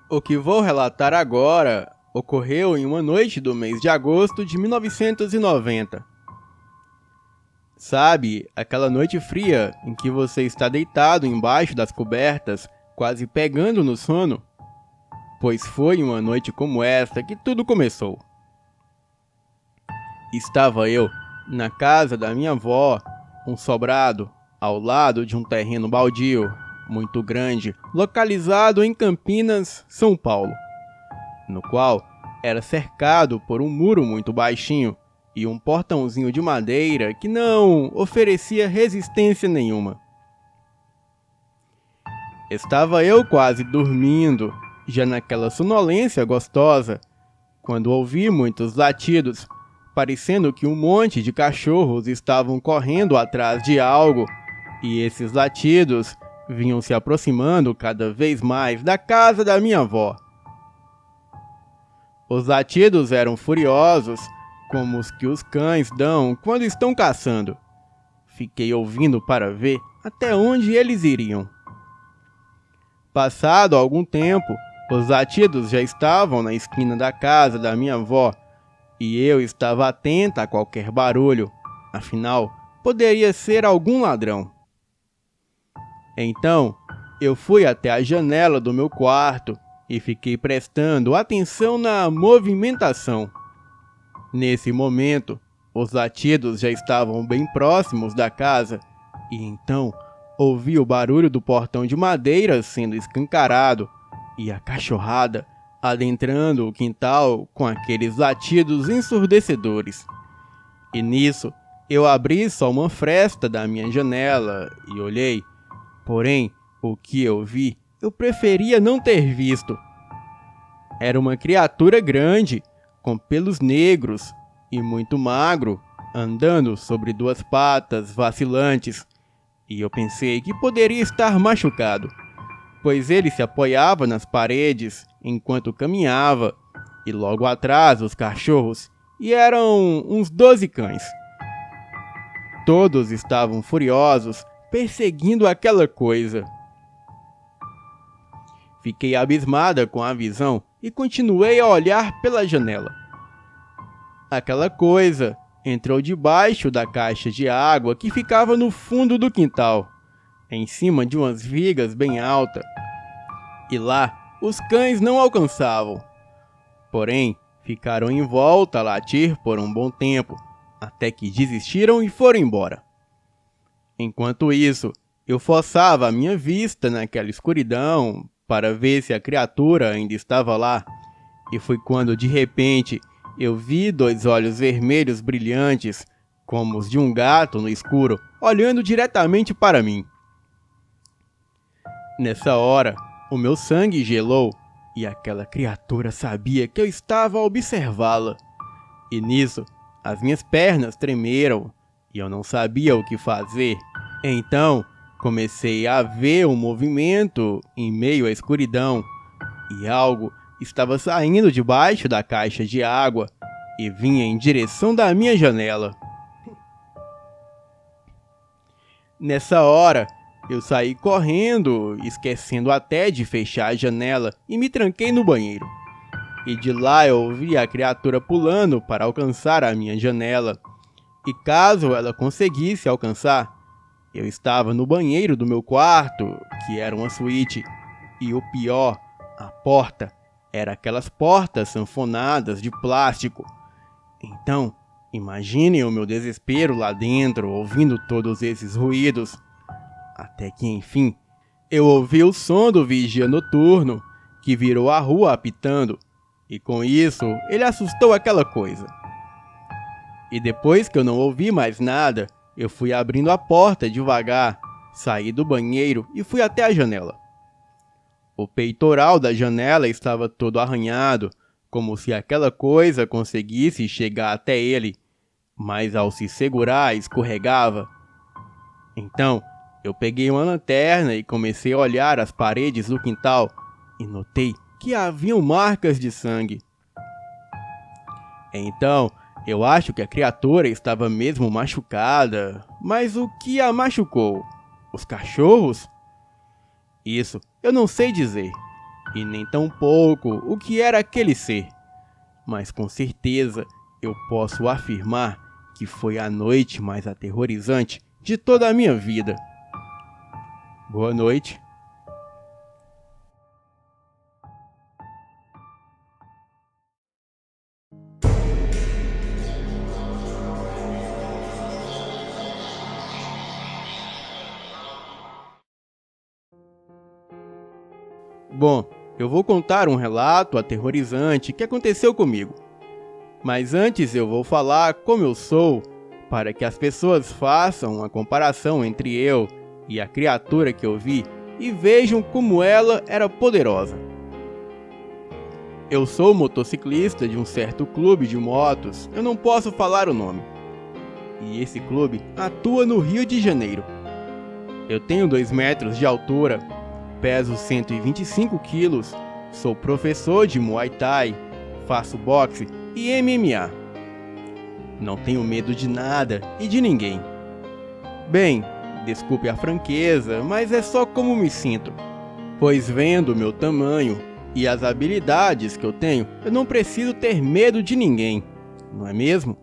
O que vou relatar agora ocorreu em uma noite do mês de agosto de 1990. Sabe, aquela noite fria em que você está deitado embaixo das cobertas, quase pegando no sono? Pois foi uma noite como esta que tudo começou. Estava eu na casa da minha avó, um sobrado, ao lado de um terreno baldio, muito grande, localizado em Campinas, São Paulo, no qual era cercado por um muro muito baixinho e um portãozinho de madeira que não oferecia resistência nenhuma. Estava eu quase dormindo, já naquela sonolência gostosa, quando ouvi muitos latidos, parecendo que um monte de cachorros estavam correndo atrás de algo, e esses latidos vinham se aproximando cada vez mais da casa da minha avó. Os latidos eram furiosos, como os que os cães dão quando estão caçando. Fiquei ouvindo para ver até onde eles iriam. Passado algum tempo, os latidos já estavam na esquina da casa da minha avó, e eu estava atenta a qualquer barulho, afinal, poderia ser algum ladrão. Então, eu fui até a janela do meu quarto e fiquei prestando atenção na movimentação. Nesse momento, os latidos já estavam bem próximos da casa, e então ouvi o barulho do portão de madeira sendo escancarado e a cachorrada adentrando o quintal com aqueles latidos ensurdecedores. E nisso, eu abri só uma fresta da minha janela e olhei. Porém, o que eu vi, eu preferia não ter visto. Era uma criatura grande, com pelos negros e muito magro, andando sobre duas patas vacilantes, e eu pensei que poderia estar machucado, pois ele se apoiava nas paredes enquanto caminhava, e logo atrás os cachorros, e eram uns 12 cães. Todos estavam furiosos, perseguindo aquela coisa. Fiquei abismada com a visão e continuei a olhar pela janela. Aquela coisa entrou debaixo da caixa de água que ficava no fundo do quintal, em cima de umas vigas bem altas. E lá, os cães não alcançavam. Porém, ficaram em volta a latir por um bom tempo, até que desistiram e foram embora. Enquanto isso, eu forçava a minha vista naquela escuridão para ver se a criatura ainda estava lá. E foi quando, de repente, eu vi dois olhos vermelhos brilhantes, como os de um gato no escuro, olhando diretamente para mim. Nessa hora, o meu sangue gelou e aquela criatura sabia que eu estava a observá-la. E nisso, as minhas pernas tremeram e eu não sabia o que fazer. Então, comecei a ver um movimento em meio à escuridão e algo estava saindo debaixo da caixa de água e vinha em direção da minha janela. Nessa hora, eu saí correndo, esquecendo até de fechar a janela e me tranquei no banheiro. E de lá eu ouvi a criatura pulando para alcançar a minha janela. E caso ela conseguisse alcançar, eu estava no banheiro do meu quarto, que era uma suíte. E o pior, a porta era aquelas portas sanfonadas de plástico. Então, imaginem o meu desespero lá dentro, ouvindo todos esses ruídos. Até que, enfim, eu ouvi o som do vigia noturno, que virou a rua apitando, e com isso, ele assustou aquela coisa. E depois que eu não ouvi mais nada, eu fui abrindo a porta devagar, saí do banheiro e fui até a janela. O peitoral da janela estava todo arranhado, como se aquela coisa conseguisse chegar até ele, mas ao se segurar escorregava. Então, eu peguei uma lanterna e comecei a olhar as paredes do quintal e notei que haviam marcas de sangue. Então, eu acho que a criatura estava mesmo machucada, mas o que a machucou? Os cachorros? Isso, eu não sei dizer. e nem tampouco o que era aquele ser, mas com certeza eu posso afirmar que foi a noite mais aterrorizante de toda a minha vida. Boa noite. Bom, eu vou contar um relato aterrorizante que aconteceu comigo. Mas antes eu vou falar como eu sou, para que as pessoas façam uma comparação entre eu e a criatura que eu vi e vejam como ela era poderosa. Eu sou motociclista de um certo clube de motos, eu não posso falar o nome. E esse clube atua no Rio de Janeiro. Eu tenho 2 metros de altura, peso 125 quilos, sou professor de Muay Thai, faço boxe e MMA. Não tenho medo de nada e de ninguém. Bem, desculpe a franqueza, mas é só como me sinto. Pois vendo o meu tamanho e as habilidades que eu tenho, eu não preciso ter medo de ninguém, não é mesmo?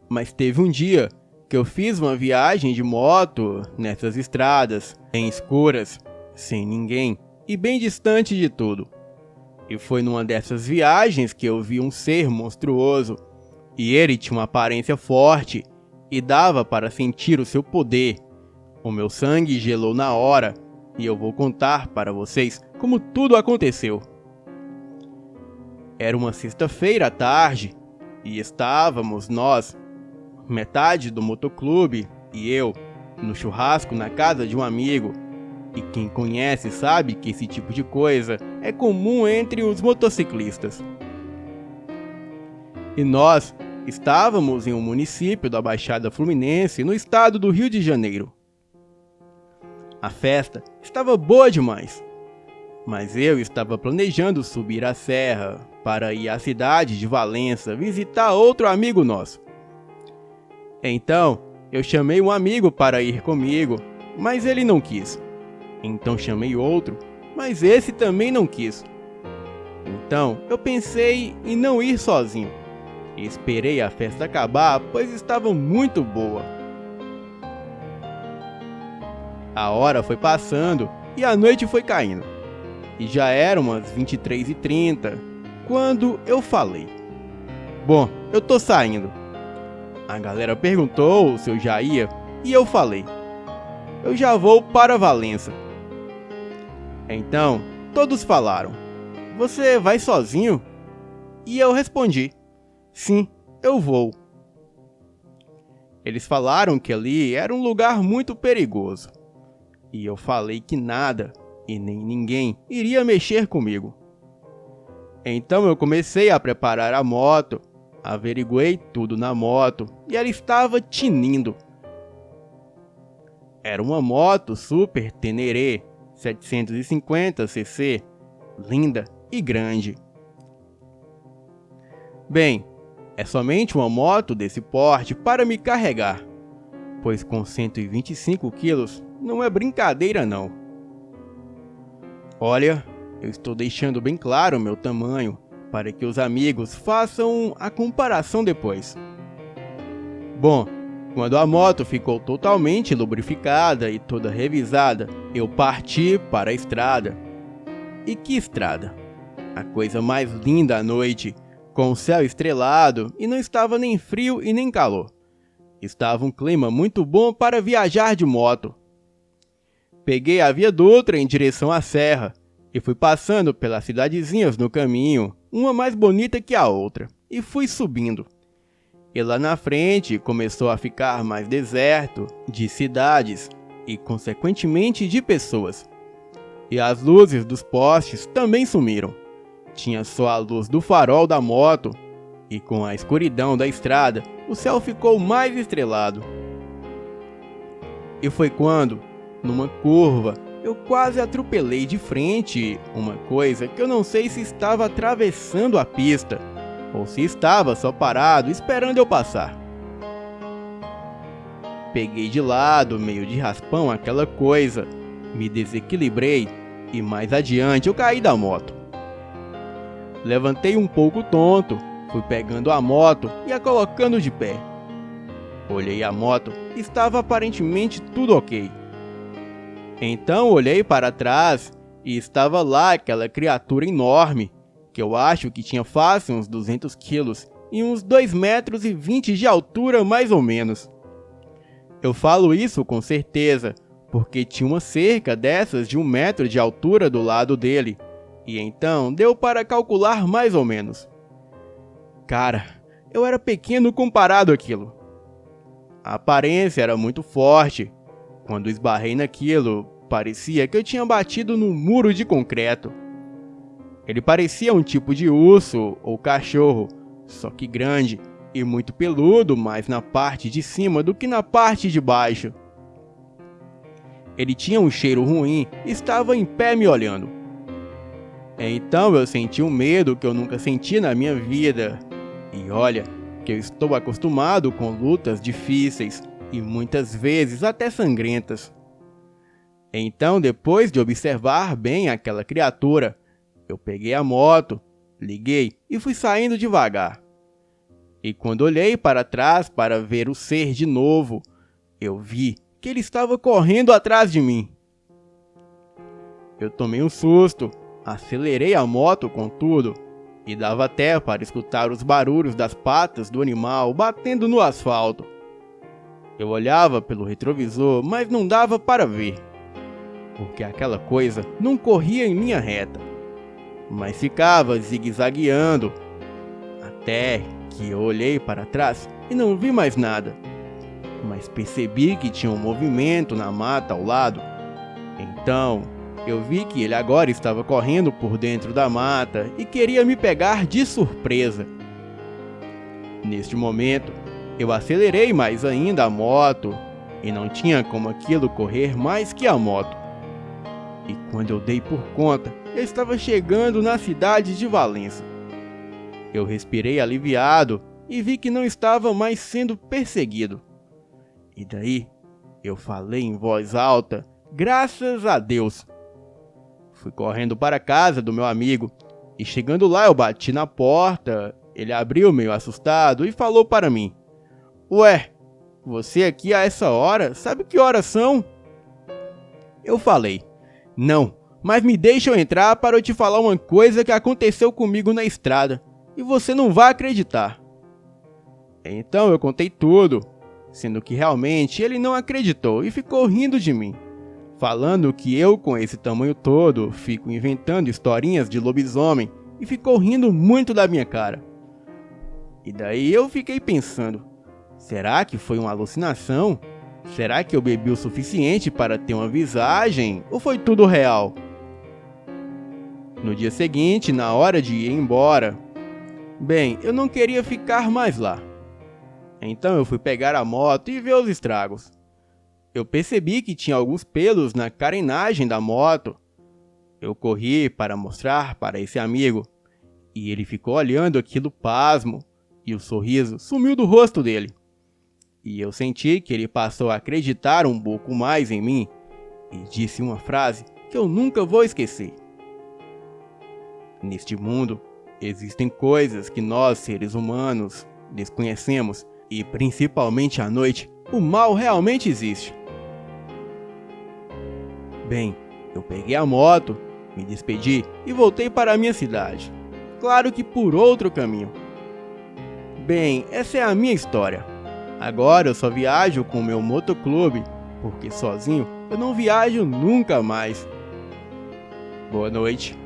Mas teve um dia que eu fiz uma viagem de moto nessas estradas, bem escuras, sem ninguém e bem distante de tudo. E foi numa dessas viagens que eu vi um ser monstruoso, e ele tinha uma aparência forte e dava para sentir o seu poder. O meu sangue gelou na hora, e eu vou contar para vocês como tudo aconteceu. Era uma sexta-feira à tarde, e estávamos nós, metade do motoclube e eu, no churrasco na casa de um amigo. E quem conhece sabe que esse tipo de coisa é comum entre os motociclistas. E nós estávamos em um município da Baixada Fluminense, no estado do Rio de Janeiro. A festa estava boa demais, mas eu estava planejando subir a serra para ir à cidade de Valença visitar outro amigo nosso. Então, eu chamei um amigo para ir comigo, mas ele não quis. Então chamei outro, mas esse também não quis. Então eu pensei em não ir sozinho. E esperei a festa acabar, pois estava muito boa. A hora foi passando e a noite foi caindo. E já eram umas 23h30, quando eu falei: "Bom, eu tô saindo." A galera perguntou se eu já ia, e eu falei: "Eu já vou para Valença." Então, todos falaram: "Você vai sozinho?" E eu respondi: "Sim, eu vou." Eles falaram que ali era um lugar muito perigoso. E eu falei que nada, e nem ninguém, iria mexer comigo. Então eu comecei a preparar a moto, averiguei tudo na moto, e ela estava tinindo. Era uma moto Super Teneré 750cc, linda e grande. Bem, é somente uma moto desse porte para me carregar, pois com 125 quilos não é brincadeira não. Olha, eu estou deixando bem claro o meu tamanho, para que os amigos façam a comparação depois. Bom, quando a moto ficou totalmente lubrificada e toda revisada, eu parti para a estrada. E que estrada! A coisa mais linda à noite, com o céu estrelado e não estava nem frio e nem calor. Estava um clima muito bom para viajar de moto. Peguei a Via Dutra em direção à serra e fui passando pelas cidadezinhas no caminho, uma mais bonita que a outra, e fui subindo. E lá na frente começou a ficar mais deserto de cidades e, consequentemente, de pessoas. E as luzes dos postes também sumiram. Tinha só a luz do farol da moto, e com a escuridão da estrada, o céu ficou mais estrelado. E foi quando, numa curva, eu quase atropelei de frente uma coisa que eu não sei se estava atravessando a pista, ou se estava só parado esperando eu passar. Peguei de lado, meio de raspão, aquela coisa, me desequilibrei e mais adiante eu caí da moto. Levantei um pouco tonto, fui pegando a moto e a colocando de pé. Olhei a moto, estava aparentemente tudo ok. Então olhei para trás e estava lá aquela criatura enorme, que eu acho que tinha fácil uns 200 quilos e uns 2,20 metros de altura mais ou menos. Eu falo isso com certeza, porque tinha uma cerca dessas de 1 metro de altura do lado dele, e então deu para calcular mais ou menos. Cara, eu era pequeno comparado àquilo. A aparência era muito forte. Quando esbarrei naquilo, parecia que eu tinha batido num muro de concreto. Ele parecia um tipo de urso ou cachorro, só que grande e muito peludo mais na parte de cima do que na parte de baixo. Ele tinha um cheiro ruim e estava em pé me olhando. Então eu senti um medo que eu nunca senti na minha vida. E olha, que eu estou acostumado com lutas difíceis e muitas vezes até sangrentas. Então, depois de observar bem aquela criatura, eu peguei a moto, liguei e fui saindo devagar. E quando olhei para trás para ver o ser de novo, eu vi que ele estava correndo atrás de mim. Eu tomei um susto, acelerei a moto com tudo e dava até para escutar os barulhos das patas do animal batendo no asfalto. Eu olhava pelo retrovisor, mas não dava para ver, porque aquela coisa não corria em linha reta, mas ficava zigue-zagueando, até que eu olhei para trás e não vi mais nada, mas percebi que tinha um movimento na mata ao lado. Então eu vi que ele agora estava correndo por dentro da mata e queria me pegar de surpresa. Neste momento, eu acelerei mais ainda a moto e não tinha como aquilo correr mais que a moto. E quando eu dei por conta, eu estava chegando na cidade de Valença. Eu respirei aliviado e vi que não estava mais sendo perseguido. E daí, eu falei em voz alta, graças a Deus. Fui correndo para a casa do meu amigo e chegando lá eu bati na porta. Ele abriu meio assustado e falou para mim: "Ué, você aqui a essa hora? Sabe que horas são?" Eu falei: "Não, mas me deixa eu entrar para eu te falar uma coisa que aconteceu comigo na estrada e você não vai acreditar." Então eu contei tudo, sendo que realmente ele não acreditou e ficou rindo de mim, falando que eu com esse tamanho todo fico inventando historinhas de lobisomem e ficou rindo muito da minha cara. E daí eu fiquei pensando, será que foi uma alucinação? Será que eu bebi o suficiente para ter uma visagem ou foi tudo real? No dia seguinte, na hora de ir embora, bem, eu não queria ficar mais lá. Então eu fui pegar a moto e ver os estragos. Eu percebi que tinha alguns pelos na carenagem da moto. Eu corri para mostrar para esse amigo, e ele ficou olhando aquilo pasmo, e o sorriso sumiu do rosto dele. E eu senti que ele passou a acreditar um pouco mais em mim, e disse uma frase que eu nunca vou esquecer. Neste mundo, existem coisas que nós, seres humanos, desconhecemos, e principalmente à noite, o mal realmente existe. Bem, eu peguei a moto, me despedi e voltei para a minha cidade. Claro que por outro caminho. Bem, essa é a minha história. Agora eu só viajo com o meu motoclube, porque sozinho eu não viajo nunca mais. Boa noite.